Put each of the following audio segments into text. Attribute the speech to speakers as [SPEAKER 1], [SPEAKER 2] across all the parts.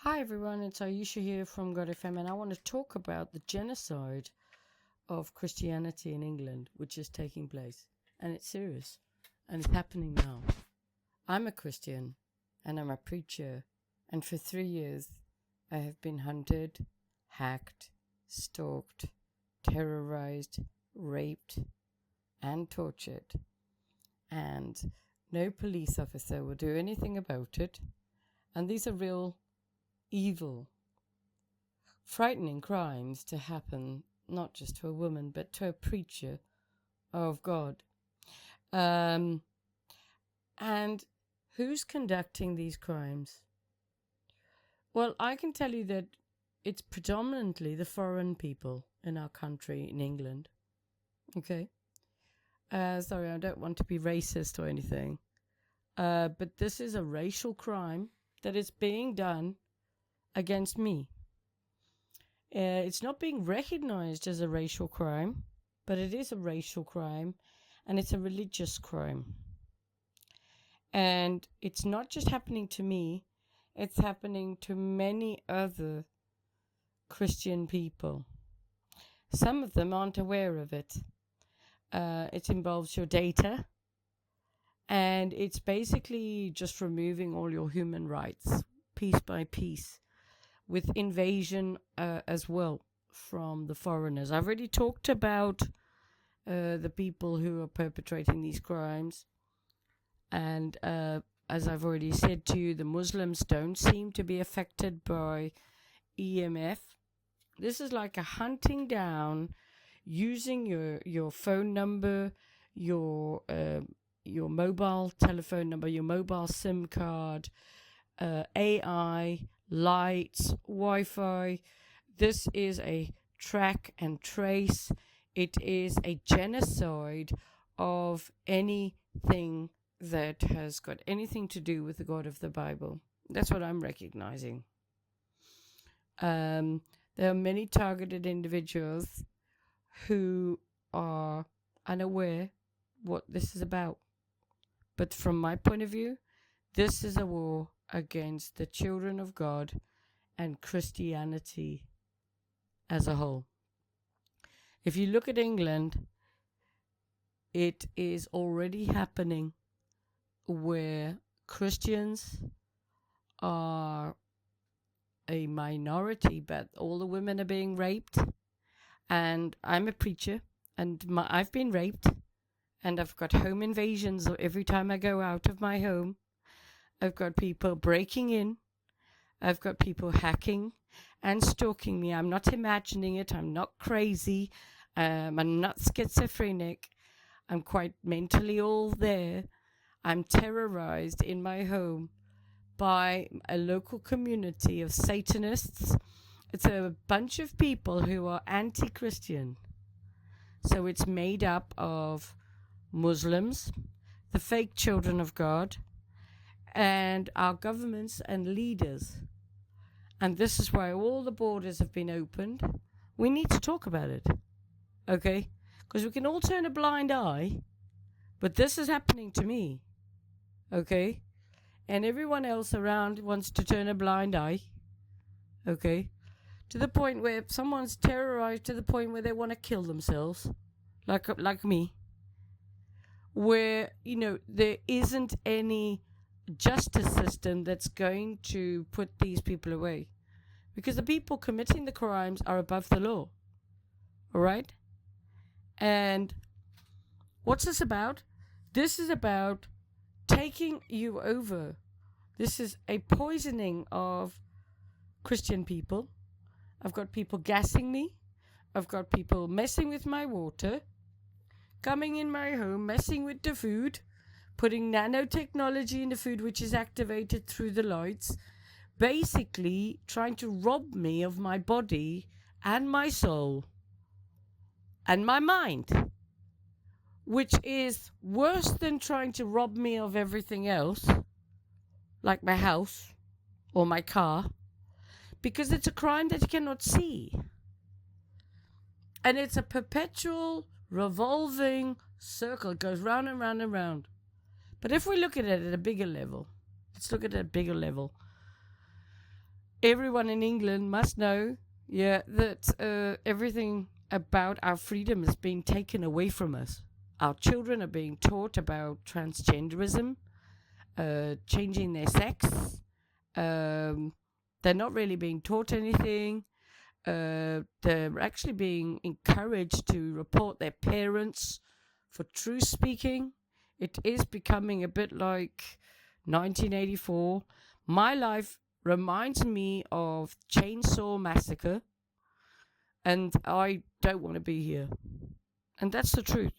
[SPEAKER 1] Hi everyone, it's Ayesha here from God FM, and I want to talk about the genocide of Christianity in England, which is taking place. And it's serious, and it's happening now. I'm a Christian, and I'm a preacher, and for 3 years I have been hunted, hacked, stalked, terrorized, raped, and tortured. And no police officer will do anything about it. And these are real evil, frightening crimes to happen, not just to a woman, but to a preacher of God. And who's conducting these crimes? Well, I can tell you that it's predominantly the foreign people in our country, in England. Okay? Sorry, I don't want to be racist or anything. But this is a racial crime that is being done against me. It's not being recognized as a racial crime, but it is a racial crime, and it's a religious crime. And it's not just happening to me, it's happening to many other Christian people. Some of them aren't aware of it. It involves your data, and it's basically just removing all your human rights, piece by piece, with invasion as well from the foreigners. I've already talked about the people who are perpetrating these crimes. And as I've already said to you, the Muslims don't seem to be affected by EMF. This is like a hunting down, using your phone number, your mobile telephone number, your mobile SIM card, AI, lights, Wi-Fi. This is a track and trace. It is a genocide of anything that has got anything to do with the God of the Bible. That's what I'm recognizing. There are many targeted individuals who are unaware what this is about. But from my point of view, this is a war against the children of God and Christianity as a whole. If you look at England, it is already happening where Christians are a minority, but all the women are being raped. And I'm a preacher, and I've been raped, and I've got home invasions every time I go out of my home. I've got people breaking in. I've got people hacking and stalking me. I'm not imagining it. I'm not crazy. I'm not schizophrenic. I'm quite mentally all there. I'm terrorized in my home by a local community of Satanists. It's a bunch of people who are anti-Christian. So it's made up of Muslims, the fake children of God, and our governments and leaders. And this is why all the borders have been opened. We need to talk about it, okay? Because we can all turn a blind eye, but this is happening to me, okay? And everyone else around wants to turn a blind eye, okay? To the point where someone's terrorized to the point where they want to kill themselves, like me. Where, there isn't any justice system that's going to put these people away, because the people committing the crimes are above the law. All right? And what's this about? This is about taking you over. This is a poisoning of Christian people. I've got people gassing me. I've got people messing with my water, coming in my home, messing with the food, putting nanotechnology in the food, which is activated through the lights, basically trying to rob me of my body and my soul and my mind, which is worse than trying to rob me of everything else, like my house or my car, because it's a crime that you cannot see. And it's a perpetual revolving circle. It goes round and round and round. But if we look at it at a bigger level, let's look at it at a bigger level. everyone in England must know, that everything about our freedom is being taken away from us. Our children are being taught about transgenderism, changing their sex. They're not really being taught anything. They're actually being encouraged to report their parents for truth speaking. It is becoming a bit like 1984. My life reminds me of Chainsaw Massacre, and I don't want to be here. And that's the truth.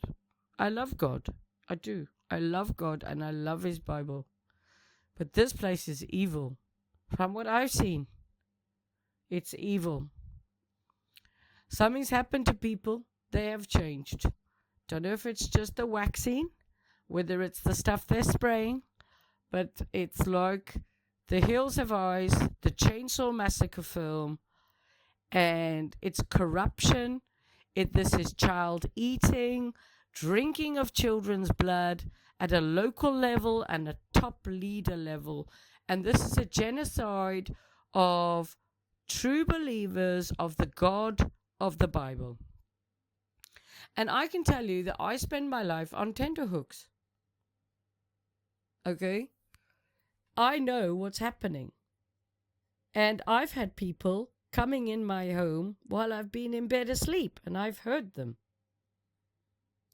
[SPEAKER 1] I love God. I do. I love God and I love His Bible. But this place is evil. From what I've seen, it's evil. Something's happened to people. They have changed. Don't know if it's just the vaccine, whether it's the stuff they're spraying, but it's like The Hills Have Eyes, the Chainsaw Massacre film, and it's corruption. This is child eating, drinking of children's blood at a local level and a top leader level. And this is a genocide of true believers of the God of the Bible. And I can tell you that I spend my life on tenterhooks. Okay? I know what's happening. And I've had people coming in my home while I've been in bed asleep, and I've heard them.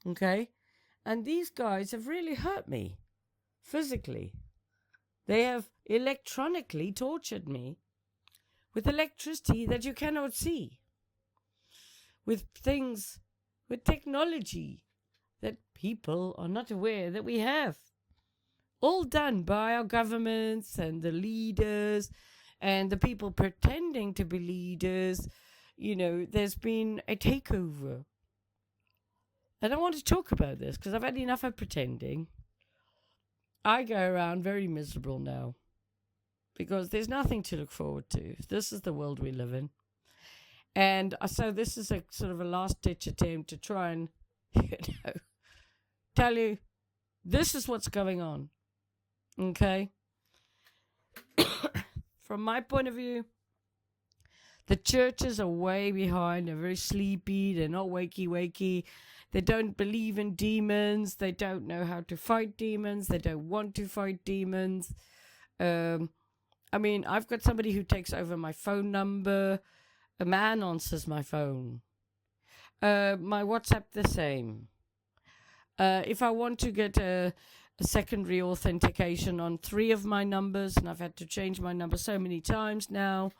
[SPEAKER 1] Okay? And these guys have really hurt me physically. They have electronically tortured me with electricity that you cannot see, with things, with technology that people are not aware that we have. All done by our governments and the leaders and the people pretending to be leaders. You know, there's been a takeover. And I want to talk about this because I've had enough of pretending. I go around very miserable now because there's nothing to look forward to. This is the world we live in. And so this is a sort of a last-ditch attempt to try and, tell you this is what's going on. Okay? From my point of view, the churches are way behind. They're very sleepy. They're not wakey. They don't believe in demons. They don't know how to fight demons. They don't want to fight demons. I mean, I've got somebody who takes over my phone number. A man answers my phone. My WhatsApp the same. If I want to get a secondary authentication on 3 of my numbers, and I've had to change my number so many times now,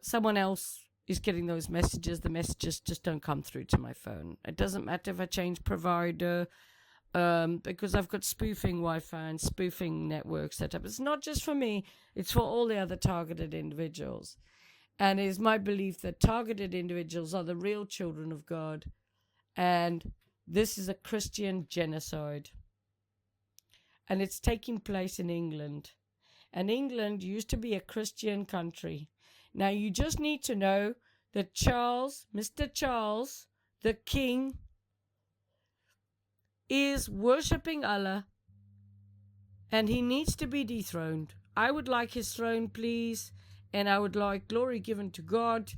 [SPEAKER 1] someone else is getting those messages. The messages just don't come through to my phone. It doesn't matter if I change provider, because I've got spoofing Wi-Fi and spoofing network set up. It's not just for me, it's for all the other targeted individuals. And it is my belief that targeted individuals are the real children of God. And this is a Christian genocide. And it's taking place in England. And England used to be a Christian country. Now you just need to know that Mr. Charles, the king, is worshipping Allah. And he needs to be dethroned. I would like his throne, please. And I would like glory given to God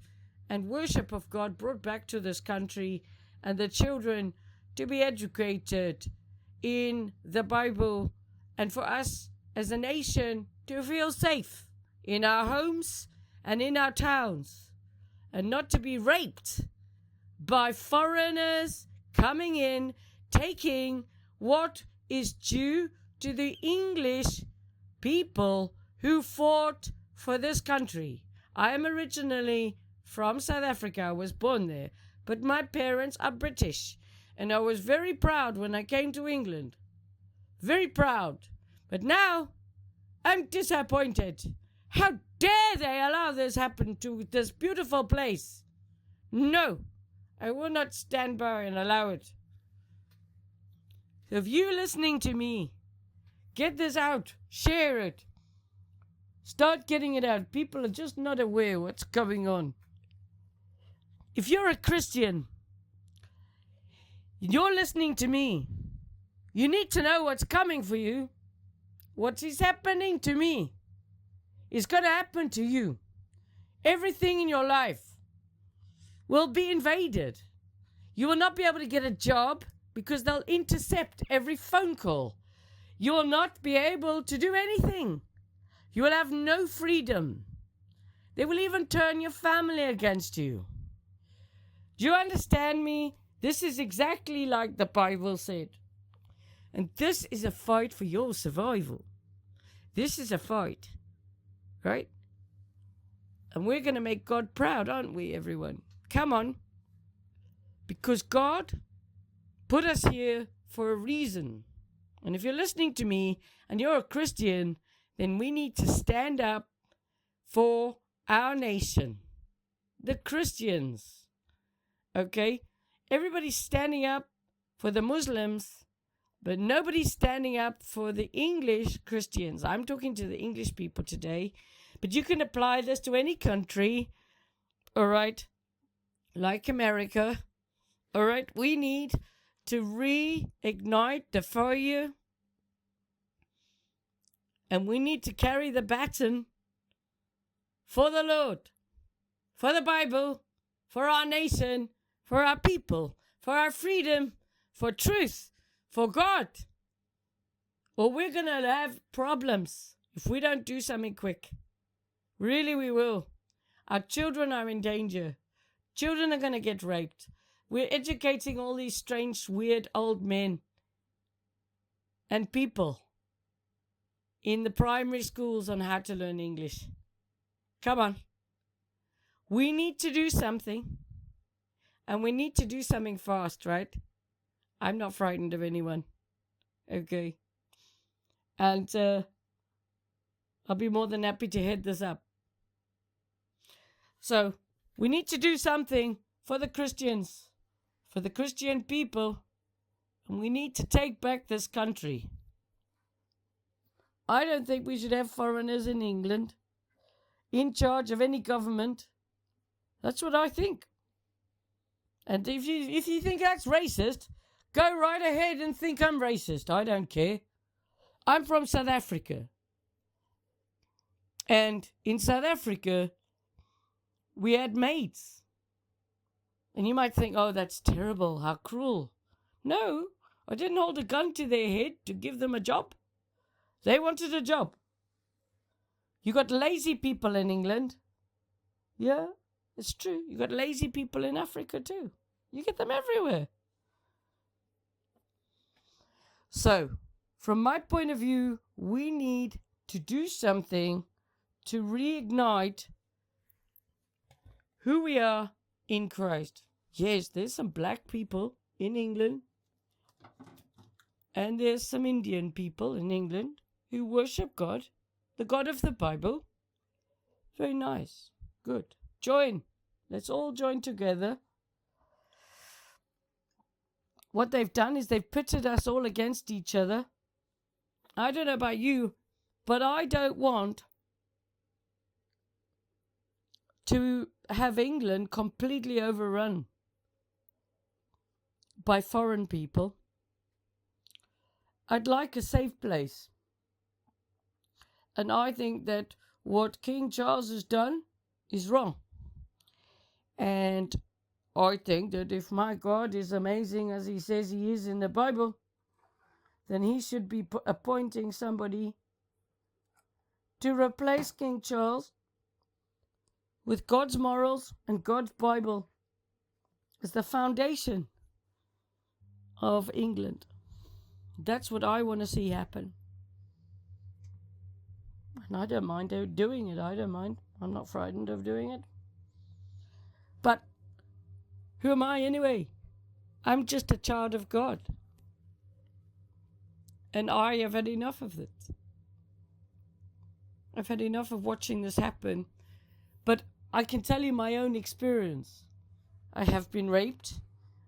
[SPEAKER 1] and worship of God brought back to this country, and the children to be educated in the Bible, and for us as a nation to feel safe in our homes and in our towns, and not to be raped by foreigners coming in, taking what is due to the English people who fought for this country. I am originally from South Africa. I was born there, but my parents are British, and I was very proud when I came to England. Very proud. But now I'm disappointed. How dare they allow this happen to this beautiful place? No, I will not stand by and allow it. So if you're listening to me, get this out, share it. Start getting it out. People are just not aware what's going on. If you're a Christian, you're listening to me, you need to know what's coming for you. What is happening to me is going to happen to you. Everything in your life will be invaded. You will not be able to get a job because they'll intercept every phone call. You will not be able to do anything. You will have no freedom. They will even turn your family against you. Do you understand me? This is exactly like the Bible said. And this is a fight for your survival. This is a fight, right? And we're going to make God proud, aren't we, everyone? Come on. Because God put us here for a reason. And if you're listening to me and you're a Christian, then we need to stand up for our nation, the Christians. Okay? Everybody's standing up for the Muslims, but nobody's standing up for the English Christians. I'm talking to the English people today, but you can apply this to any country, all right? Like America, all right? We need to reignite the fire, and we need to carry the baton for the Lord, for the Bible, for our nation, for our people, for our freedom, for truth, for God. Or we're going to have problems if we don't do something quick. Really, we will. Our children are in danger. Children are going to get raped. We're educating all these strange, weird old men and people in the primary schools on how to learn English. Come on. We need to do something. And we need to do something fast, right? I'm not frightened of anyone. Okay. And I'll be more than happy to head this up. So, we need to do something for the Christians, for the Christian people, and we need to take back this country. I don't think we should have foreigners in England in charge of any government. That's what I think. And if you think that's racist, go right ahead and think I'm racist. I don't care. I'm from South Africa. And in South Africa, we had maids. And you might think, oh, that's terrible, how cruel. No, I didn't hold a gun to their head to give them a job. They wanted a job. You got lazy people in England. Yeah, it's true. You got lazy people in Africa too. You get them everywhere. So, from my point of view, we need to do something to reignite who we are in Christ. Yes, there's some black people in England, and there's some Indian people in England who worship God, the God of the Bible. Very nice. Good. Join. Let's all join together. What they've done is they've pitted us all against each other. I don't know about you, but I don't want to have England completely overrun by foreign people. I'd like a safe place. And I think that what King Charles has done is wrong. And I think that if my God is amazing as he says he is in the Bible, then he should be appointing somebody to replace King Charles with God's morals and God's Bible as the foundation of England. That's what I want to see happen. And I don't mind doing it. I don't mind. I'm not frightened of doing it. But who am I anyway? I'm just a child of God. And I have had enough of it. I've had enough of watching this happen. But I can tell you my own experience. I have been raped.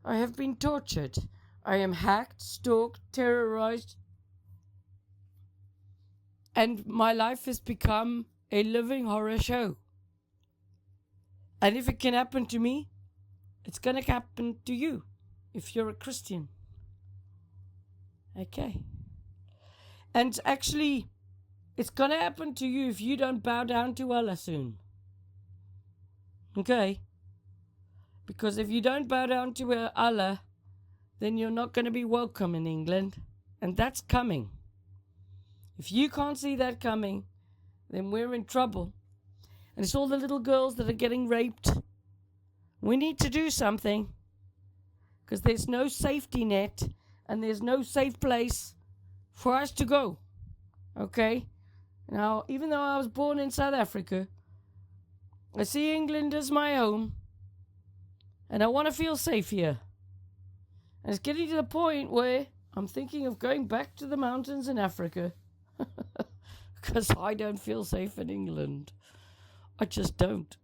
[SPEAKER 1] I have been tortured. I am hacked, stalked, terrorized. And my life has become a living horror show. And if it can happen to me, it's going to happen to you if you're a Christian. Okay. And actually, it's going to happen to you if you don't bow down to Allah soon. Okay? Because if you don't bow down to Allah, then you're not going to be welcome in England. And that's coming. If you can't see that coming, then we're in trouble. And it's all the little girls that are getting raped. We need to do something. Because there's no safety net and there's no safe place for us to go. Okay? Now, even though I was born in South Africa, I see England as my home. And I want to feel safe here. And it's getting to the point where I'm thinking of going back to the mountains in Africa. Because I don't feel safe in England. I just don't.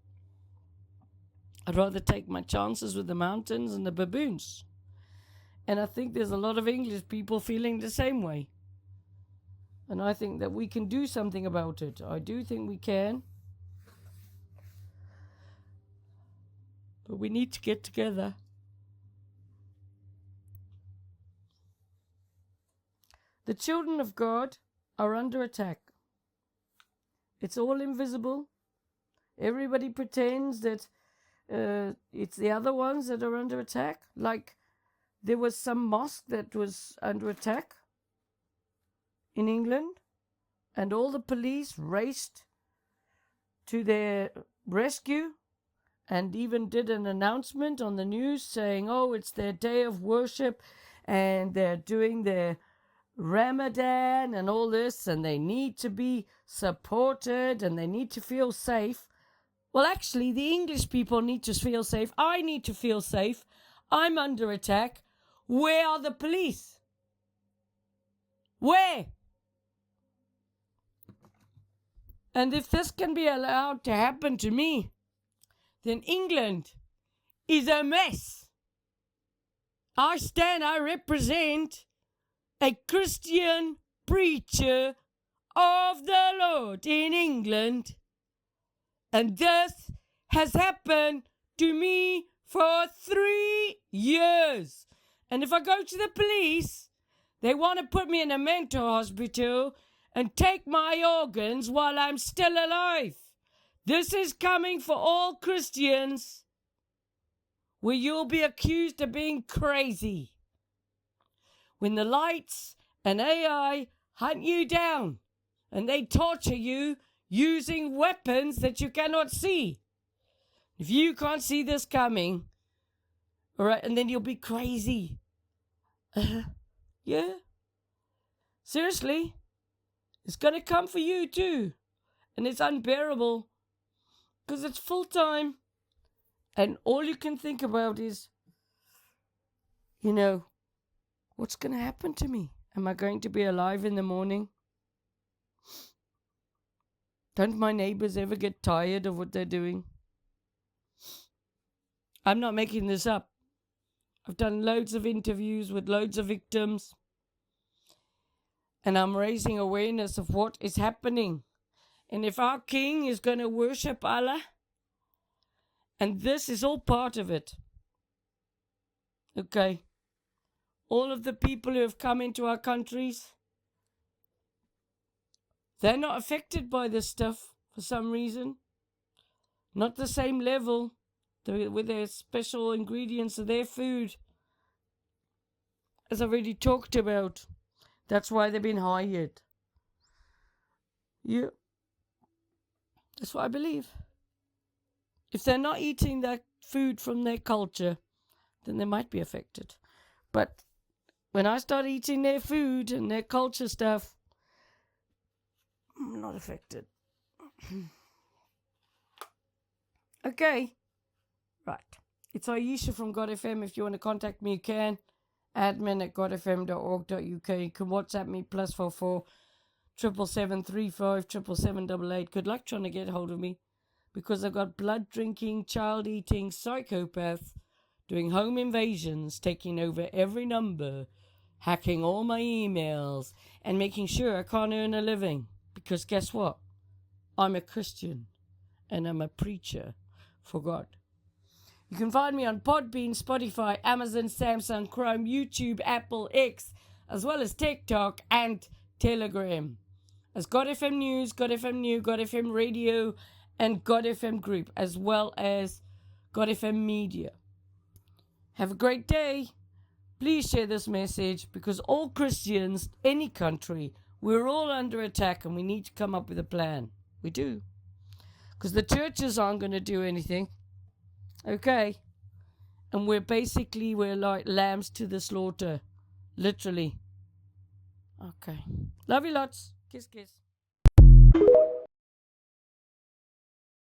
[SPEAKER 1] I'd rather take my chances with the mountains and the baboons. And I think there's a lot of English people feeling the same way. And I think that we can do something about it. I do think we can. But we need to get together. The children of God are under attack. It's all invisible. Everybody pretends that it's the other ones that are under attack. Like there was some mosque that was under attack in England, and all the police raced to their rescue and even did an announcement on the news saying, oh, it's their day of worship and they're doing their Ramadan and all this, and they need to be supported and they need to feel safe. Well, actually, the English people need to feel safe. I need to feel safe. I'm under attack. Where are the police? Where? And if this can be allowed to happen to me, then England is a mess. I represent a Christian preacher of the Lord in England. And this has happened to me for 3 years. And if I go to the police, they want to put me in a mental hospital and take my organs while I'm still alive. This is coming for all Christians, where you'll be accused of being crazy. When the lights and AI hunt you down and they torture you using weapons that you cannot see. If you can't see this coming, all right, and then you'll be crazy. Yeah. Seriously. It's going to come for you too. And it's unbearable. Because it's full time. And all you can think about is, what's going to happen to me? Am I going to be alive in the morning? Don't my neighbors ever get tired of what they're doing? I'm not making this up. I've done loads of interviews with loads of victims. And I'm raising awareness of what is happening. And if our king is going to worship Allah, and this is all part of it. Okay. All of the people who have come into our countries, they're not affected by this stuff for some reason. Not the same level with their special ingredients of their food. As I've already talked about. That's why they've been hired. Yeah. That's what I believe. If they're not eating that food from their culture, then they might be affected. But when I start eating their food and their culture stuff, I'm not affected. Okay. Right. It's Ayesha from God FM. If you want to contact me, you can. admin@godfm.org.uk. You can WhatsApp me +44 777 35 77788. Good luck trying to get hold of me, because I've got blood drinking, child eating psychopath doing home invasions, taking over every number, hacking all my emails, and making sure I can't earn a living. Because guess what? I'm a Christian and I'm a preacher for God. You can find me on Podbean, Spotify, Amazon, Samsung, Chrome, YouTube, Apple, X, as well as TikTok and Telegram. As God FM News, God FM New, God FM Radio, and God FM Group, as well as God FM Media. Have a great day. Please share this message, because all Christians, any country, we're all under attack and we need to come up with a plan. We do. Because the churches aren't going to do anything. Okay? And we're like lambs to the slaughter. Literally. Okay. Love you lots. Kiss, kiss.